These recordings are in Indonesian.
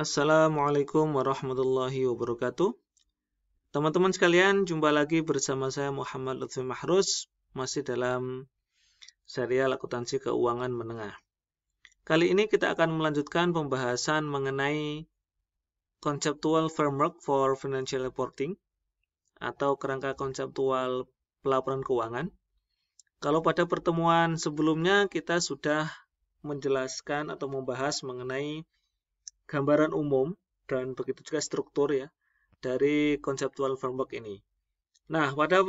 Assalamualaikum warahmatullahi wabarakatuh. Teman-teman sekalian, jumpa lagi bersama saya Muhammad Lutfi Mahrus, masih dalam serial akuntansi keuangan menengah. Kali ini kita akan melanjutkan pembahasan mengenai Conceptual Framework for Financial Reporting atau kerangka konseptual pelaporan keuangan. Kalau pada pertemuan sebelumnya kita sudah menjelaskan atau membahas mengenai gambaran umum dan begitu juga struktur ya dari conceptual framework ini. Nah, pada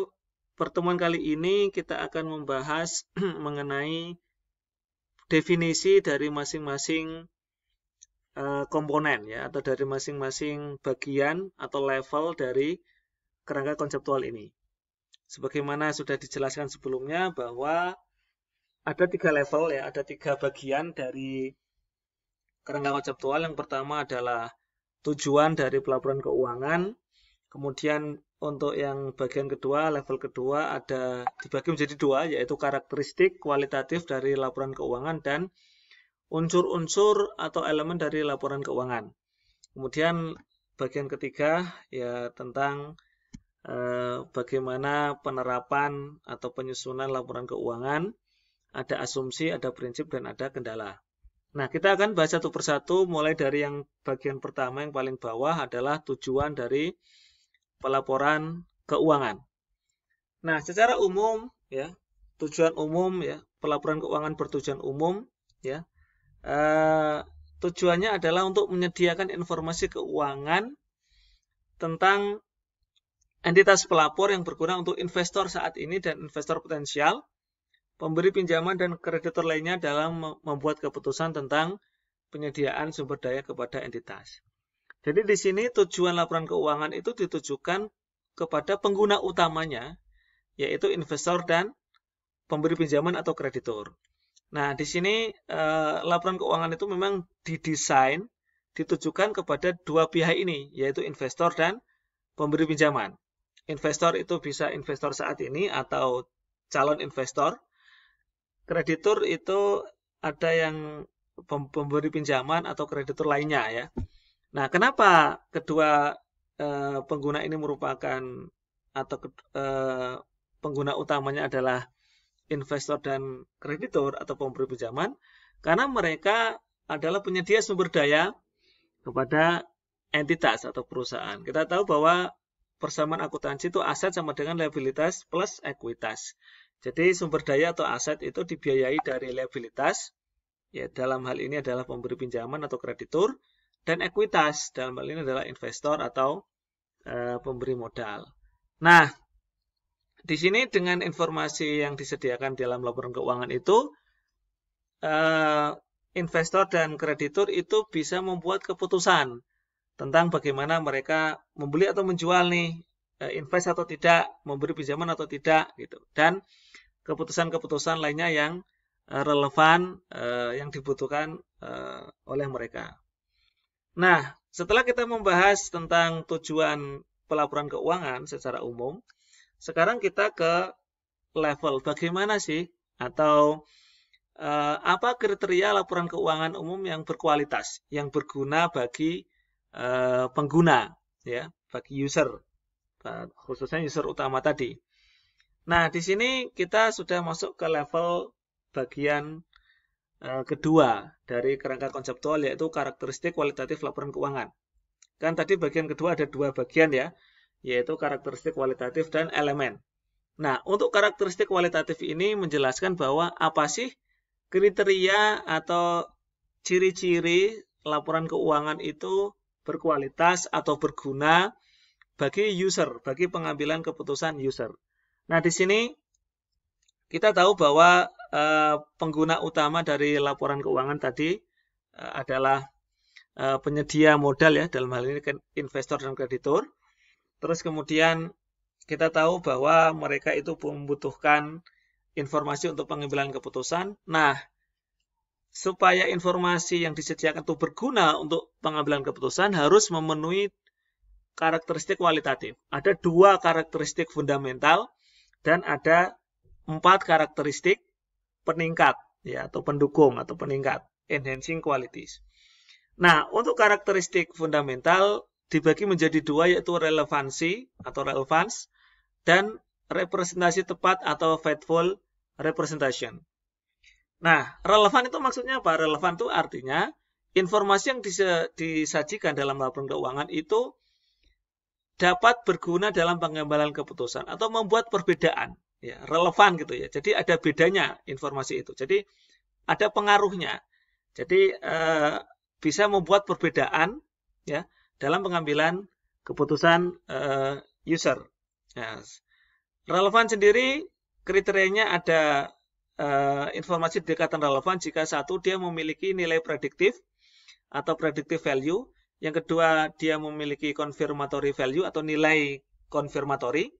pertemuan kali ini kita akan membahas mengenai definisi dari masing-masing komponen ya atau dari masing-masing bagian atau level dari kerangka konseptual ini. Sebagaimana sudah dijelaskan sebelumnya bahwa ada 3 level ya, ada 3 bagian dari kerangka konseptual. Yang pertama adalah tujuan dari pelaporan keuangan. Kemudian untuk yang bagian kedua, level kedua ada dibagi menjadi 2, yaitu karakteristik kualitatif dari laporan keuangan dan unsur-unsur atau elemen dari laporan keuangan. Kemudian bagian ketiga ya tentang bagaimana penerapan atau penyusunan laporan keuangan. Ada asumsi, ada prinsip, dan ada kendala. Nah, kita akan bahas satu persatu mulai dari yang bagian pertama yang paling bawah adalah tujuan dari pelaporan keuangan. Nah, secara umum ya, tujuan umum ya, pelaporan keuangan bertujuan umum ya. Tujuannya adalah untuk menyediakan informasi keuangan tentang entitas pelapor yang berguna untuk investor saat ini dan investor potensial, pemberi pinjaman dan kreditor lainnya dalam membuat keputusan tentang penyediaan sumber daya kepada entitas. Jadi di sini tujuan laporan keuangan itu ditujukan kepada pengguna utamanya, yaitu investor dan pemberi pinjaman atau kreditor. Nah, di sini laporan keuangan itu memang didesain ditujukan kepada dua pihak ini, yaitu investor dan pemberi pinjaman. Investor itu bisa investor saat ini atau calon investor. Kreditur itu ada yang pemberi pinjaman atau kreditur lainnya ya. Nah, kenapa kedua pengguna ini merupakan atau pengguna utamanya adalah investor dan kreditur atau pemberi pinjaman? Karena mereka adalah penyedia sumber daya kepada entitas atau perusahaan. Kita tahu bahwa persamaan akuntansi itu aset sama dengan liabilitas plus ekuitas. Jadi sumber daya atau aset itu dibiayai dari liabilitas, ya dalam hal ini adalah pemberi pinjaman atau kreditur, dan ekuitas dalam hal ini adalah investor atau pemberi modal. Nah, di sini dengan informasi yang disediakan dalam laporan keuangan itu, investor dan kreditur itu bisa membuat keputusan tentang bagaimana mereka membeli atau menjual nih, invest atau tidak, memberi pinjaman atau tidak gitu. Dan keputusan-keputusan lainnya yang relevan yang dibutuhkan oleh mereka. Nah, setelah kita membahas tentang tujuan pelaporan keuangan secara umum, sekarang kita ke level bagaimana sih atau apa kriteria laporan keuangan umum yang berkualitas, yang berguna bagi pengguna, ya, bagi user, khususnya user utama tadi. Nah, di sini kita sudah masuk ke level bagian kedua dari kerangka konseptual, yaitu karakteristik kualitatif laporan keuangan. Kan tadi bagian kedua ada 2 bagian ya, yaitu karakteristik kualitatif dan elemen. Nah, untuk karakteristik kualitatif ini menjelaskan bahwa apa sih kriteria atau ciri-ciri laporan keuangan itu berkualitas atau berguna bagi user, bagi pengambilan keputusan user. Nah, di sini kita tahu bahwa pengguna utama dari laporan keuangan tadi adalah penyedia modal ya, dalam hal ini investor dan kreditur. Terus kemudian kita tahu bahwa mereka itu membutuhkan informasi untuk pengambilan keputusan. Nah, supaya informasi yang disediakan itu berguna untuk pengambilan keputusan harus memenuhi karakteristik kualitatif. Ada 2 karakteristik fundamental dan ada 4 karakteristik peningkat ya atau pendukung atau peningkat, enhancing qualities. Nah, untuk karakteristik fundamental dibagi menjadi dua, yaitu relevansi atau relevance dan representasi tepat atau faithful representation. Nah, relevan itu maksudnya apa? Relevan itu artinya informasi yang disajikan dalam laporan keuangan itu dapat berguna dalam pengambilan keputusan atau membuat perbedaan, ya, relevan gitu ya. Jadi ada bedanya informasi itu. Jadi ada pengaruhnya. Jadi bisa membuat perbedaan, ya, dalam pengambilan keputusan user. Ya. Relevan sendiri kriterianya ada informasi dekatan relevan jika satu dia memiliki nilai prediktif atau predictive value, yang kedua dia memiliki confirmatory value atau nilai konfirmatori,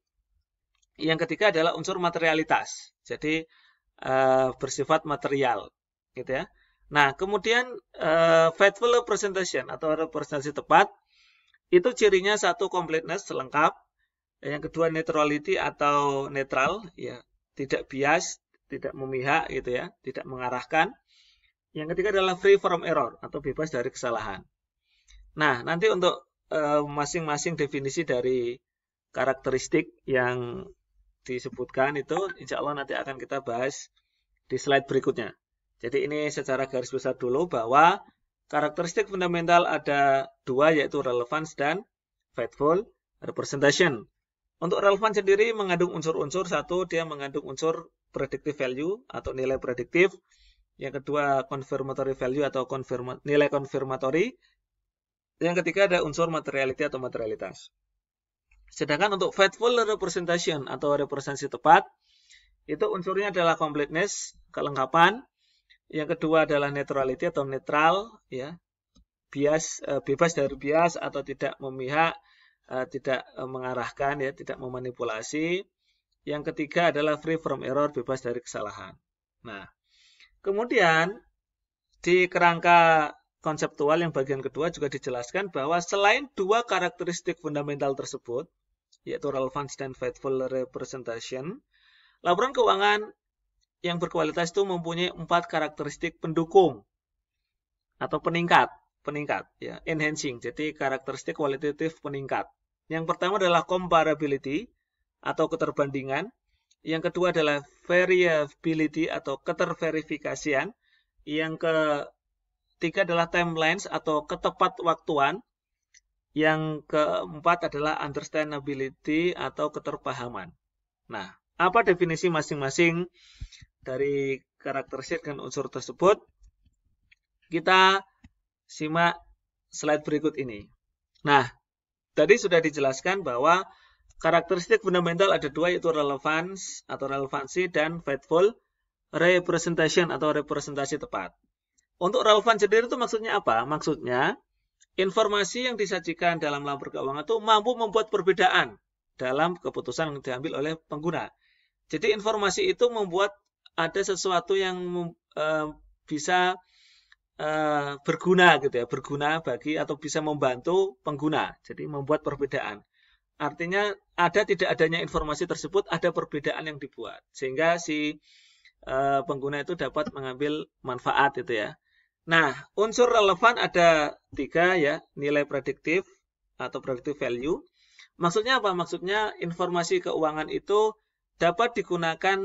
yang ketiga adalah unsur materialitas, jadi bersifat material, gitu ya. Nah, kemudian faithful representation atau representasi tepat itu cirinya satu completeness, lengkap. Yang kedua neutrality atau netral, ya, tidak bias, tidak memihak gitu ya, tidak mengarahkan. Yang ketiga adalah free from error atau bebas dari kesalahan. Nah, nanti untuk masing-masing definisi dari karakteristik yang disebutkan itu insya Allah nanti akan kita bahas di slide berikutnya. Jadi ini secara garis besar dulu bahwa karakteristik fundamental ada dua, yaitu relevance dan faithful representation. Untuk relevan sendiri mengandung unsur-unsur, satu dia mengandung unsur predictive value atau nilai prediktif, yang kedua confirmatory value atau nilai konfirmatori, yang ketiga ada unsur materiality atau materialitas. Sedangkan untuk faithful representation atau representasi tepat, itu unsurnya adalah completeness, kelengkapan. Yang kedua adalah neutrality atau netral, ya, bias, bebas dari bias atau tidak memihak, tidak mengarahkan, ya, tidak memanipulasi. Yang ketiga adalah free from error, bebas dari kesalahan. Nah, kemudian di kerangka konseptual yang bagian kedua juga dijelaskan bahwa selain dua karakteristik fundamental tersebut, yaitu relevance dan faithful representation, laporan keuangan yang berkualitas itu mempunyai 4 karakteristik pendukung atau peningkat, ya, enhancing. Jadi karakteristik kualitatif peningkat. Yang pertama adalah comparability atau keterbandingan. Yang kedua adalah variability atau keterverifikasian. Yang ketiga adalah timelines atau ketepat waktuan. Yang keempat adalah understandability atau keterpahaman. Nah, apa definisi masing-masing dari karakteristik dan unsur tersebut? Kita simak slide berikut ini. Nah, tadi sudah dijelaskan bahwa karakteristik fundamental ada dua, yaitu relevance atau relevansi dan faithful representation atau representasi tepat. Untuk relevan sendiri itu maksudnya apa? Maksudnya informasi yang disajikan dalam laporan keuangan itu mampu membuat perbedaan dalam keputusan yang diambil oleh pengguna. Jadi informasi itu membuat ada sesuatu yang bisa berguna gitu ya, berguna bagi atau bisa membantu pengguna. Jadi membuat perbedaan. Artinya tidak adanya informasi tersebut, ada perbedaan yang dibuat sehingga si pengguna itu dapat mengambil manfaat itu ya. Nah, unsur relevan ada 3 ya, nilai prediktif atau predictive value. Maksudnya apa? Maksudnya informasi keuangan itu dapat digunakan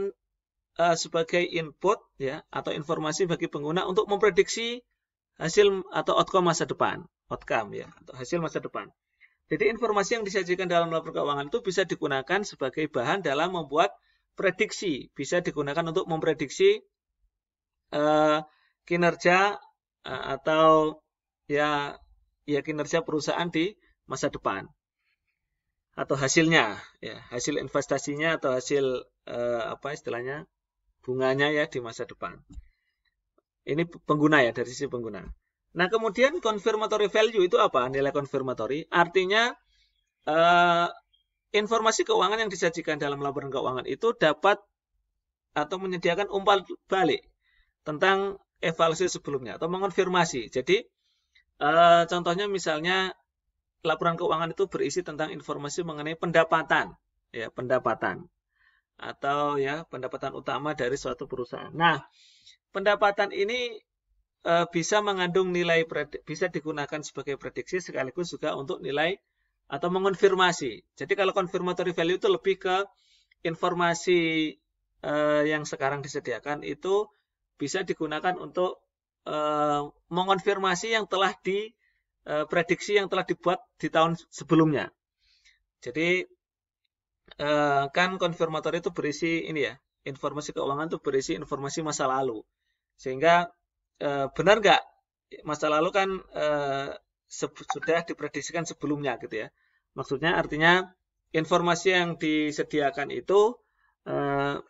sebagai input ya atau informasi bagi pengguna untuk memprediksi hasil atau outcome masa depan, ya, atau hasil masa depan. Jadi informasi yang disajikan dalam laporan keuangan itu bisa digunakan sebagai bahan dalam membuat prediksi, bisa digunakan untuk memprediksi kinerja atau ya kinerja perusahaan di masa depan atau hasilnya ya, hasil investasinya atau hasil istilahnya bunganya ya di masa depan. Ini pengguna ya, dari sisi pengguna. Nah, kemudian confirmatory value itu apa? Nilai konfirmatori artinya informasi keuangan yang disajikan dalam laporan keuangan itu dapat atau menyediakan umpan balik tentang evaluasi sebelumnya atau mengonfirmasi. Jadi contohnya misalnya laporan keuangan itu berisi tentang informasi mengenai pendapatan, ya, pendapatan atau ya pendapatan utama dari suatu perusahaan. Nah, pendapatan ini bisa mengandung nilai bisa digunakan sebagai prediksi sekaligus juga untuk nilai atau mengonfirmasi. Jadi kalau confirmatory value itu lebih ke informasi yang sekarang disediakan itu bisa digunakan untuk mengonfirmasi yang telah prediksi yang telah dibuat di tahun sebelumnya. Jadi kan konfirmator itu berisi ini ya, informasi keuangan itu berisi informasi masa lalu. Sehingga benar nggak masa lalu kan sudah diprediksikan sebelumnya gitu ya. Maksudnya artinya informasi yang disediakan itu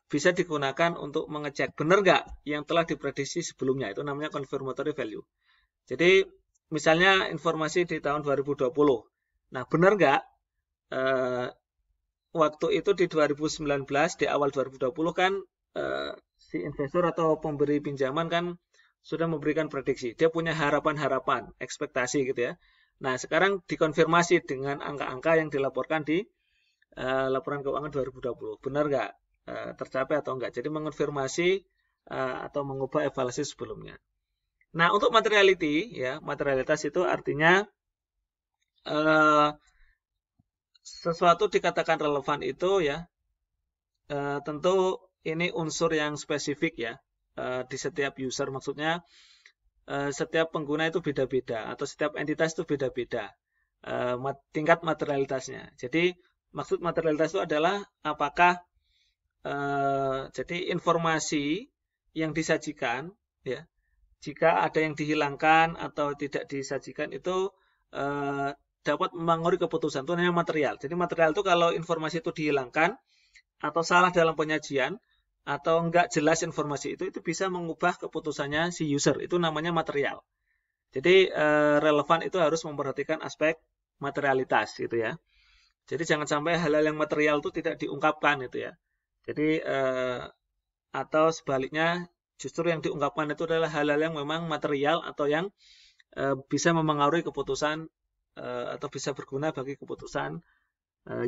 bisa digunakan untuk mengecek benar nggak yang telah diprediksi sebelumnya. Itu namanya confirmatory value. Jadi misalnya informasi di tahun 2020. Nah benar nggak waktu itu di 2019 di awal 2020 kan si investor atau pemberi pinjaman kan sudah memberikan prediksi. Dia punya harapan-harapan, ekspektasi gitu ya. Nah, sekarang dikonfirmasi dengan angka-angka yang dilaporkan di laporan keuangan 2020. Benar nggak tercapai atau enggak? Jadi mengonfirmasi atau mengubah evaluasi sebelumnya. Nah, untuk materiality ya, materialitas itu artinya sesuatu dikatakan relevan itu ya tentu ini unsur yang spesifik ya di setiap user, maksudnya setiap pengguna itu beda-beda atau setiap entitas itu beda-beda tingkat materialitasnya. Jadi maksud materialitas itu adalah apakah jadi informasi yang disajikan ya, jika ada yang dihilangkan atau tidak disajikan itu dapat mempengaruhi keputusan, itu namanya material. Jadi material itu kalau informasi itu dihilangkan atau salah dalam penyajian atau enggak jelas informasi itu bisa mengubah keputusannya si user. Itu namanya material. Jadi relevan itu harus memperhatikan aspek materialitas gitu ya. Jadi jangan sampai hal-hal yang material itu tidak diungkapkan gitu ya. Jadi atau sebaliknya justru yang diungkapkan itu adalah hal-hal yang memang material atau yang bisa mempengaruhi keputusan atau bisa berguna bagi keputusan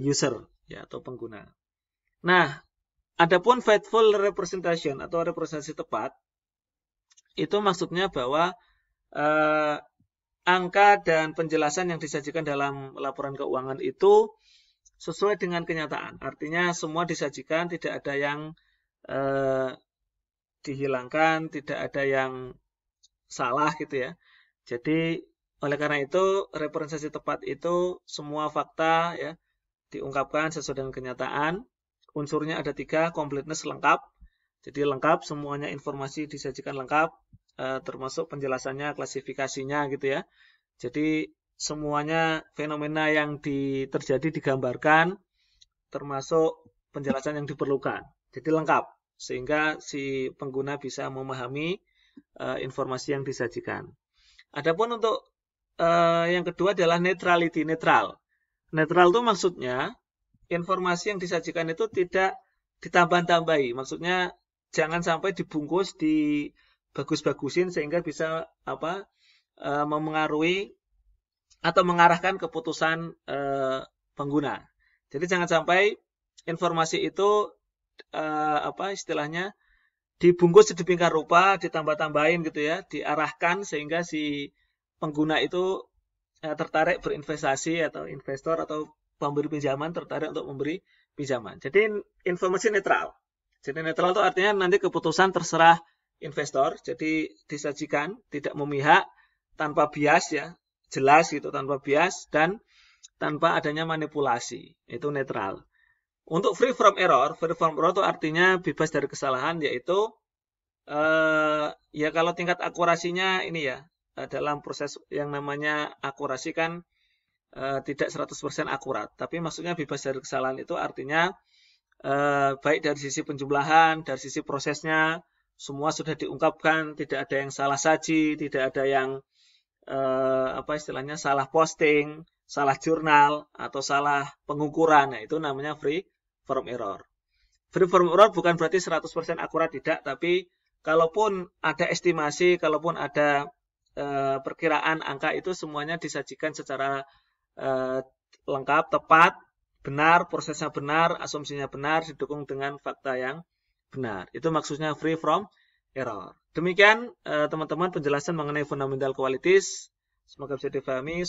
user ya atau pengguna. Nah, adapun faithful representation atau representasi tepat itu maksudnya bahwa angka dan penjelasan yang disajikan dalam laporan keuangan itu sesuai dengan kenyataan. Artinya semua disajikan, tidak ada yang dihilangkan, tidak ada yang salah gitu ya. Jadi oleh karena itu representasi tepat itu semua fakta ya diungkapkan sesuai dengan kenyataan. Unsurnya ada 3, completeness lengkap. Jadi lengkap, semuanya informasi disajikan lengkap, termasuk penjelasannya, klasifikasinya gitu ya. Jadi semuanya fenomena yang terjadi digambarkan, termasuk penjelasan yang diperlukan. Jadi lengkap, sehingga si pengguna bisa memahami informasi yang disajikan. Adapun untuk yang kedua adalah neutrality, netral. Netral itu maksudnya informasi yang disajikan itu tidak ditambah-tambahi. Maksudnya jangan sampai dibungkus, dibagus-bagusin sehingga bisa memengaruhi atau mengarahkan keputusan pengguna. Jadi jangan sampai informasi itu istilahnya dibungkus sedemikian rupa, ditambah-tambahin gitu ya, diarahkan sehingga si pengguna itu tertarik berinvestasi atau investor atau pemberi pinjaman tertarik untuk memberi pinjaman. Jadi informasi netral. Jadi netral itu artinya nanti keputusan terserah investor. Jadi disajikan tidak memihak, tanpa bias ya, jelas gitu, tanpa bias dan tanpa adanya manipulasi. Itu netral. Untuk free from error itu artinya bebas dari kesalahan, yaitu ya kalau tingkat akurasinya ini ya, dalam proses yang namanya akurasi kan tidak 100% akurat. Tapi maksudnya bebas dari kesalahan itu artinya baik dari sisi penjumlahan, dari sisi prosesnya, semua sudah diungkapkan, tidak ada yang salah saji, tidak ada yang istilahnya salah posting, salah jurnal, atau salah pengukuran. Nah, itu namanya free from error. Free from error bukan berarti 100% akurat, tidak, tapi kalaupun ada estimasi, kalaupun ada perkiraan angka itu semuanya disajikan secara lengkap, tepat, benar, prosesnya benar, asumsinya benar, didukung dengan fakta yang benar. Itu maksudnya free from error. Demikian teman-teman penjelasan mengenai fundamental qualities. Semoga bisa difahami.